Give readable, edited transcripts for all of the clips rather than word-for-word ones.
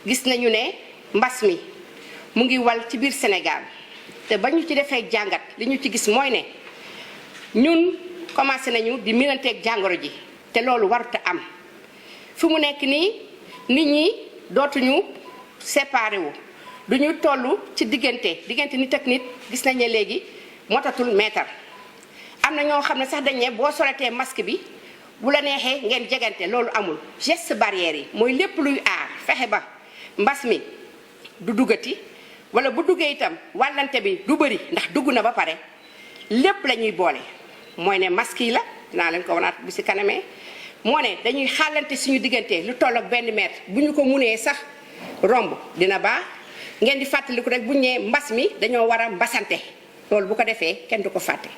gis nañu ne mbas mi mu ngi wal ci biir Sénégal te ba ñu ci defee jàngat li ñu ci gis mooy ne ñun commencé nañu di miinanteeg jàngoro ji te loolu warut a am fi mu nekk nii nit ñi dootuñu séparé wu duñu toll ci diggante nit ak nit gis nañ ne léegi motatul meetar am na ñoo xam ne sax dañ ne boo solatee masque bi bu la neexee ngeen jegante loolu amul geste barrière yi mooy lépp luy aar fexe ba mbas mi du duggati wala bu duggee itam wàllante bi du bëri ndax dugg na ba pare lépp la ñuy boole mooy ne masque yi la dinaa leen ko wanaat bu si kanamee moo ne dañuy xàllante suñu diggante lu toll ak benn mètre bu ñu ko munee sax romb dina baax ngeen di fàttaliku rek bu ñu nee mbas mi dañoo war a mbasante loolu bu ko defee kenn du ko fàtte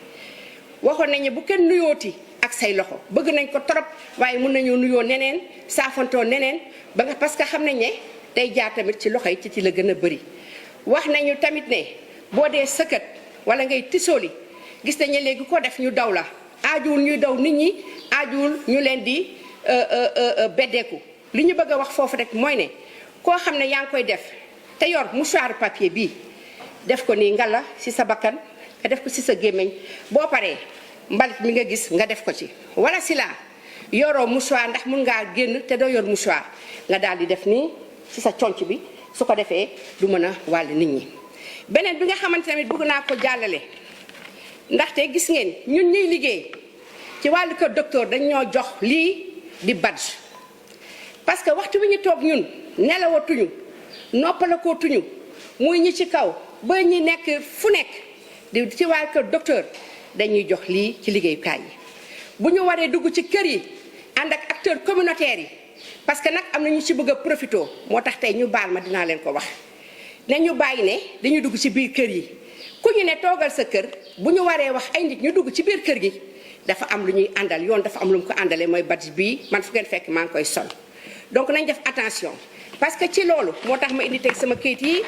waxoon nañu bu kenn nuyooti ak say loxo bëgg nañ ko trop waaye mun nañoo nuyoo neneen saafantoo neneen ba nga parce que xam nañ ne day jaar tamit ci loxo yi ci la gën a bëri. wax nañu tamit ne boo dee sëkkat wala ngay tisooli gis nañu léegi ko def ñu daw la aajuwul ñuy daw nit ñi aajuwul ñu leen di beddeeku li ñu bëgg a wax foofu rek mooy ne koo xam ne yaa ngi koy def te yor mouchoir papier bii def ko nii ngala ci sa bakkan nga def ko ci sa gémmiñ boo paree mbalit mi nga gis nga def ko ci wala si laa yoroo mouchoir ndax mun ngaa génn te doo yor mouchoir nga daal di def nii ci sa conc bi su ko defee du mën a wàll nit ñi. beneen bi nga xamante tamit bëgg naa ko jàllale ndaxte gis ngeen ñun ñuy liggéey ci wàllu kër docteur dañ ñoo jox lii di badge parce que waxtu bi ñu toog ñun nelawatuñu noppalakootuñu muy ñi ci kaw ba ñi nekk fu nekk di ci wàllu kër docteur dañuy jox lii ci liggéeyukaay yi bu ñu waree dugg ci kër yi ànd ak acteurs communautaires yi parce que nag am na ñu ci bëgg a profité moo tax tey ñu baal ma dinaa leen ko wax ne ñu bàyyi ne dañuy dugg ci biir kër yi ku ñu ne toogal sa kër bu ñu waree wax ay nit ñu dugg ci biir kër gi dafa am lu ñuy àndal yoon dafa am lu mu ko àndalee mooy badge bii man fu ngeen fekk maa ngi koy sol donc nañ def attention parce que ci loolu moo tax ma indi teg sama kayit yi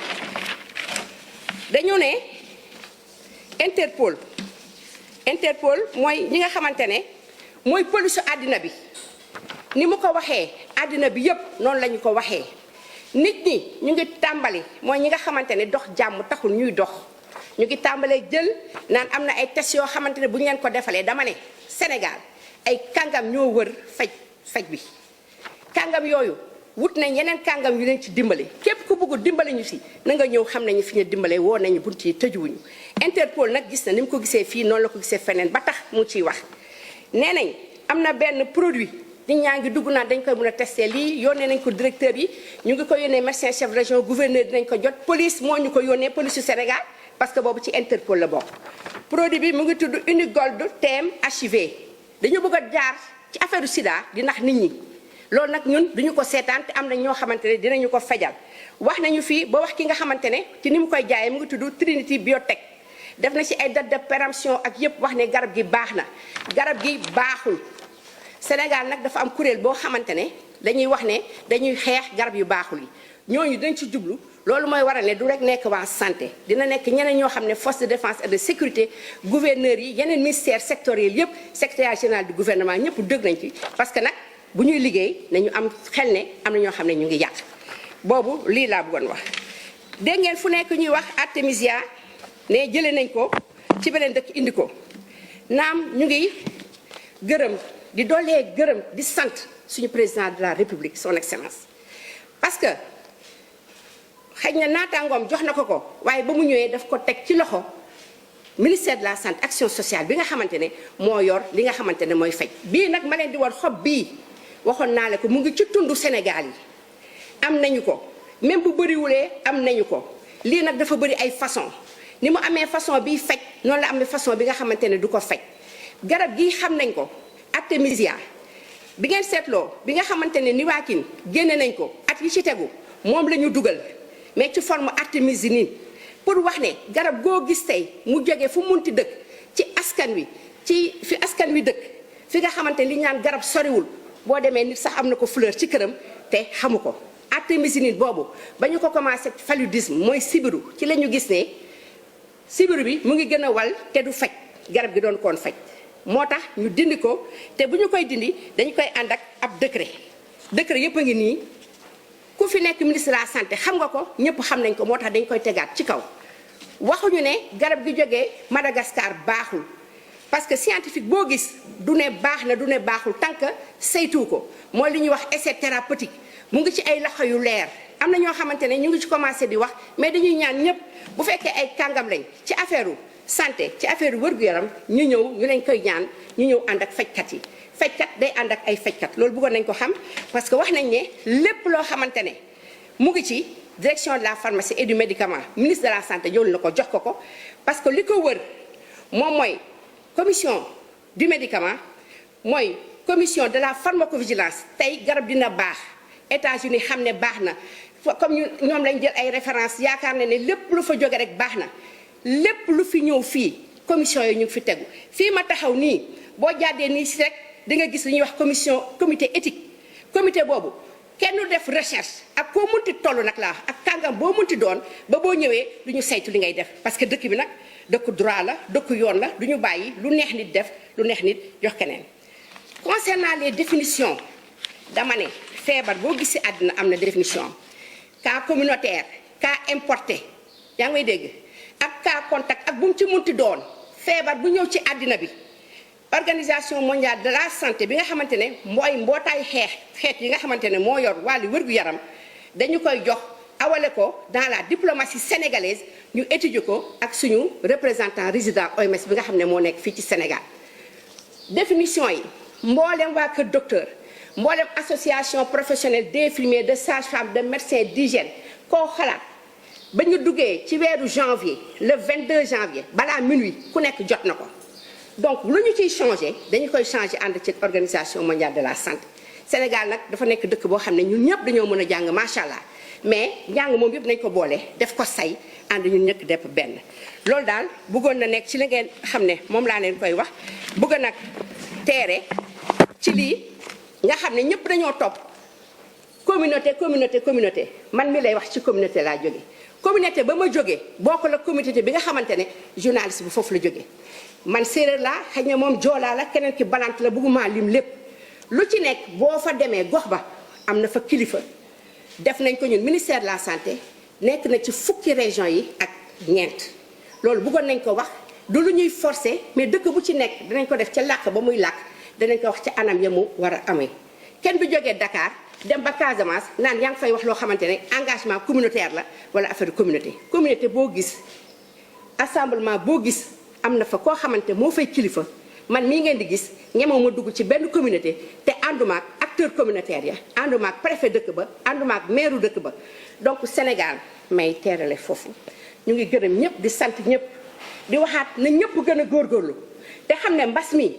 dañu ne Interpol mooy ñi nga xamante ne mooy police àddina bi ni mu ko waxee àddina bi yëpp noonu la ñu ko waxee nit ñi ñu ngi tàmbali mooy ñi nga xamante ne dox jàmm taxul ñuy dox ñu ngi tàmbalee jël naan am na ay test yoo xamante ne bu ñu leen ko defalee dama ne Sénégal ay kàngam ñoo wër faj bi kàngam yooyu wut nañ yeneen kàngam yu leen ci dimbale képp ku bëgg dimbale ñu si na nga ñëw xam nañu fi ñu dimbale woo nañu bunt yi tëjuwuñu Interpol nag gis na ni mu ko gisee fii noonu la ko gisee feneen ba tax mu ciy wax nee nañ am na benn produit nit ñaa ngi dugg naan dañ koy mën a testé lii yónnee nañ ko directeur yi ñu ngi ko yónnee médecin chef région gouverneur dinañ ko jot police moo ñu ko yónnee police du Sénégal parce que boobu ci Interpol la bokk produit bi mu ngi tudd Unigold TM HIV dañu bëgg a jaar ci affaire sida di nax nit ñi loolu nag ñun duñu ko seetaan te am na ñoo xamante ne dinañu ko fejal wax nañu fii ba wax ki nga xamante ne ci ni mu koy jaayee mu ngi tudd Trinity Biotech def na ci ay date de péremption ak yépp wax ne garab gi baax na garab gi baaxul Sénégal nag dafa am kuréel boo xamante ne dañuy wax ne dañuy xeex garab yu baaxul yi ñooñu dañ ci jublu loolu mooy waral ne du rek nekk waa santé dina nekk ñeneen ñoo xam ne force de défense et de sécurité gouverneurs yi yeneen ministère sectoriel yépp secrétaire général du gouvernement ñëpp dëgg nañ ci parce que nag bu ñuy liggéey nañu am xel ne am na ñoo xam ne ñu ngi yàq boobu lii laa bëggoon wax dégg ngeen fu nekk ñuy wax artémisia ne jëlee nañ ko ci beneen dëkk indi ko naam ñu ngi gërëm di doolee gërëm di sant suñu président de la république son excellence parce que xëy na naataangoom jox na ko waaye ba mu ñëwee daf ko teg ci loxo ministère de la santé action sociale bi nga xamante ne moo yor li nga xamante ne mooy faj bii nag ma leen di war xob bii waxoon naa la ko mu ngi ci tundu Sénégal yi am nañu ko même bu bëriwulee am nañu ko lii nag dafa bëri ay façon ni mu amee façon biy faj noonu la amee façon bi nga xamante ne du ko faj garab gi xam nañ ko artémisia bi ngeen seetloo bi nga xamante ne niwaakin génne nañ ko at yi ci tegu moom la ñu dugal mais ci forme artémisinine pour wax ne garab goo gis tey mu jógee fu munti dëkk ci askan wi ci fi askan wi dëkk fi nga xamante li ñu naan garab soriwul boo demee nit sax am na ko fleur ci këram te xamu ko artémisinine boobu ba ñu ko commencé paludisme mooy sibiru ci la ñu gis ne sibiru bi mu ngi gën a wal te du faj garab gi doon koon faj moo tax ñu dindi ko te bu ñu koy dindi dañu koy ànd ak ab décret yépp a ngi nii ku fi nekk ministre de la santé xam nga ko ñëpp xam nañ ko moo tax dañ koy tegaat ci kaw waxuñu ne garab gi jógee Madagascar baaxul parce que scientifique boo gis du ne baax na du ne baaxul tant que saytu ko mooy li ñuy wax essai thérapeutique mu ngi ci ay loxo yu leer am na ñoo xamante ne ñu ngi ci commencé di wax mais dañuy ñaan ñëpp bu fekkee ay kàngam lañ ci affaire santé ci affaire wërgu-yaram ñu ñëw ñu leen koy ñaan ñu ñëw ànd ak fajkat yi fajkat day ànd ak ay fajkat loolu bëggoon nañ ko xam parce que wax nañ ne lépp loo xamante ne mu ngi ci direction de la pharmacie et du médicament ministre de la santé jël na ko jox ko ko parce que li ko wër moom mooy commission du médicament mooy commission de la pharmacovigilance tey garab dina baax États-Unis xam ne baax na comme ñoom lañ jël ay références yaakaar na ne lépp lu fa jóge rek baax na lépp lu fi ñëw fii commission yi ñu ngi fi tegu fii ma taxaw nii boo jàddee nii si rek di nga gis li ñuy wax comité éthique comité boobu kenn du def recherche ak koo munti toll nag laa ak kàngam boo munti doon ba boo ñëwee du ñu saytu li ngay def parce que dëkk bi nag dëkku droit la dëkku yoon la du ñu bàyyi lu neex nit def lu neex nit jox keneen. concernant les définitions dama ne feebar boo gis ci àddina am na définition cas communautaire cas importé yaa ngi may dégg ak cas contact ak bu mu ci munti doon feebar bu ñëw ci àddina bi. Organisation mondiale de la santé bi nga xamante ne mooy mbootaay xeet yi nga xamante ne moo yor wàllu wér-gu-yaram dañu koy jox awale ko dans la diplomatie sénégalaise ñu étudier ko ak suñu représentant résident OMS bi nga xam ne moo nekk fii ci Sénégal. définition yi mboolem waa kër docteur mboolem association professionnelle d'infirmiers de sages-femmes de médecins d'hygiène koo xalaat ba ñu duggee ci weeru janvier le 22 janvier balaa minuit ku nekk jot na ko. donc lu ñu ciy changé dañu koy changé ànd ci organisation mondiale de la santé Sénégal nag dafa nekk dëkk boo xam ne ñun ñëpp dañoo mën a jàng macha allah mais njàng moom yëpp nañ ko boole def ko say ànd ñun ñëpp def benn. loolu daal bëggoon na nekk ci li ngeen xam ne moom laa leen koy wax bëgg nag teere ci lii nga xam ne ñëpp dañoo topp communauté man mi lay wax ci communauté laa jóge communauté ba ma jógee bokk la communauté bi nga xamante ne journaliste bi foofu la jógee. man séeréer laa xëy na moom joolaa la keneen ki balant la bëgguma lim lépp lu ci nekk boo fa demee gox ba am na fa kilifa def nañ ko ñun ministère de la santé nekk na ci fukki région yi ak ñeent loolu bëggoon nañ ko wax du lu ñuy forcer mais dëkk bu ci nekk danañ ko def ca làkk ba muy làkk danañ ko wax ci anam ya mu war a amee kenn du jógee Dakar dem ba Casamance naan yaa ngi fay wax loo xamante ne engagement communautaire la wala affaire communauté boo gis assemblement boo gis am na fa koo xamante moo fay kilifa man mii ngeen di gis ñemoo ma dugg ci benn communauté te ànduma ak acteur communautaire ya ànduma ak préfet dëkk ba ànduma ak maire dëkk ba donc Sénégal may teerale foofu ñu ngi gërëm ñëpp di sant ñëpp di waxaat na ñëpp gën a góorgóorlu te xam ne mbas mi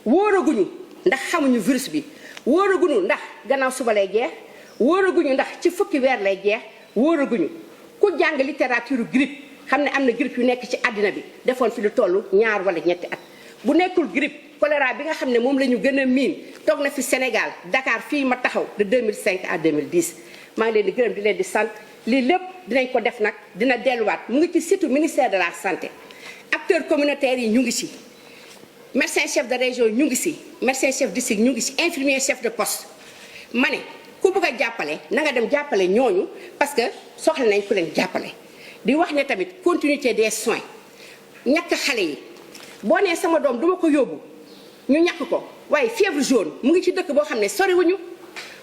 wóoraguñu ndax xamuñu virus bi wóoraguñu ndax gannaaw suba lay jeex wóoraguñu ndax ci fukki weer lay jeex wóoraguñu ku jàng littérature grippe xam ne am na grippe yu nekk ci àddina bi defoon fi lu toll 2 wala 3 at bu nekkul grippe choléra bi nga xam ne moom la ñu gën a miin toog na fi Sénégal Dakar fii ma taxaw de 2005 à 2010 maa ngi leen di gërëm di leen di sant lii lépp dinañ ko def nag dina delluwaat mu ngi ci site ministère de la santé acteurs communautaires yi ñu ngi ci médecin chef de région ñu ngi ci médecin chef de district ñu ngi ci infirmier chef de poste ma ne ku bëgg a jàppale na nga dem jàppale ñooñu parce que soxla nañ ku leen jàppale di wax ne tamit continuité des soins ñàkk xale yi boo nee sama doom duma ko yóbbu ñu ñàkk ko waaye fièvre jaune mu ngi ci dëkk boo xam ne soriwuñu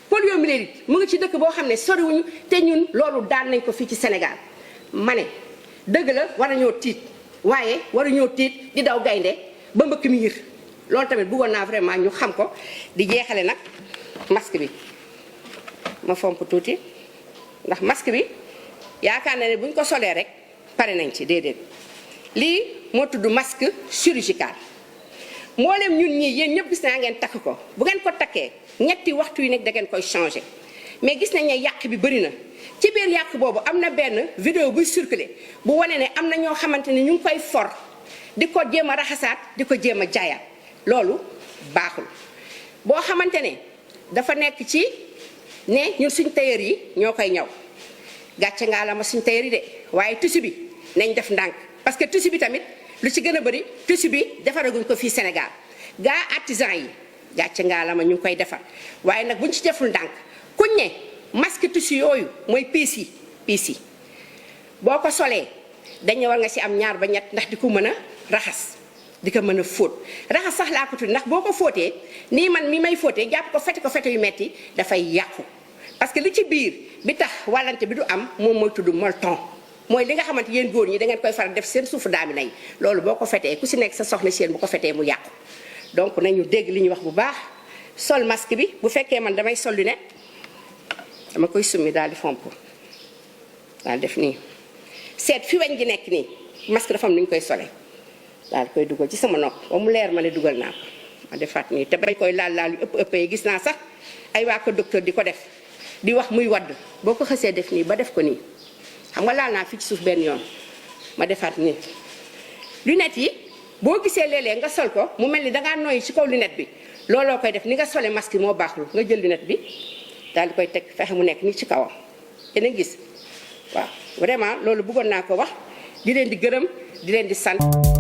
poliomyélite mu ngi ci dëkk boo xam ne soriwuñu te ñun loolu daan nañ ko fii ci Sénégal ma ne dëgg la war nañoo tiit waaye waruñoo tiit di daw gaynde ba mbëkk mi yër loolu tamit bëggoon naa vraiment ñu xam ko di jeexale nag masque bi ma fomp tuuti ndax masque bi yaakaar na ne bu ñu ko solee rek pare nañ ci déedéet lii moo tudd masque chirurgical mboolem ñun ñii yéen ñëpp gis naa ngeen takk ko bu ngeen ko takkee ñetti waxtu yi nekk da ngeen koy changé mais gis nañ ne yàq bi bëri na ci biir yàq boobu am na benn vidéo buy circulé bu wane ne am na ñoo xamante ne ñu ngi koy for di ko jéem a raxasaat di ko jéem a jaayaat loolu baaxul boo xamante ne dafa nekk ci ne ñun suñ tailleur yi ñoo koy ñaw gàcce ngaa la ma suñ tailleur yi de waaye tissu bi nañ def ndànk parce que tissu bi tamit lu ci gën a bëri tissu bi defaraguñ ko fii Sénégal gaa artisan yi gàcce ngaa la ma ñu ngi koy defar waaye nag buñ ci deful ndànk kuñ ne masque tissu yooyu mooy piis yi boo ko solee dañu war nga ci am ñaar ba ñett ndax di ko mën a raxas di ko mën a fóot raxas sax laa ko tudd ndax boo ko fóotee nii man mi may fóotee jàpp ko fete yu metti dafay yàqu parce que li ci biir bi tax wàllante bi du am moom mooy tudd molton mooy li nga xamante yéen góor ñi da ngeen koy faral def seen suufu daamina yi loolu boo ko fetee ku ci nekk sa soxna seen bu ko fetee mu yàqu donc nañu dégg li ñuy wax bu baax sol masque bi bu fekkee man damay sol lunette dama koy summi daal di fomp daal def nii seet fi weñ gi nekk nii masque dafa am ni ñu koy sole daal koy dugal ci sama nopp ba mu leer ma ne dugal naa ko ma defaat nii te bañ koy laal yu ëpp yi gis naa sax ay waa ko docteur di ko def di wax muy wadd boo ko xësee def nii ba def ko nii xam nga laal naa fii ci suuf benn yoon ma defaat nii lunette yi boo gisee léeg-léeg nga sol ko mu mel ni dangaa noyyi ci kaw lunette bi looloo koy def ni nga sole masque moo baaxul nga jël lunette bi daal di koy teg fexe mu nekk nii ci kawam yéen a gis waaw vraiment loolu bëggoon naa ko wax di leen di gërëm di leen di sant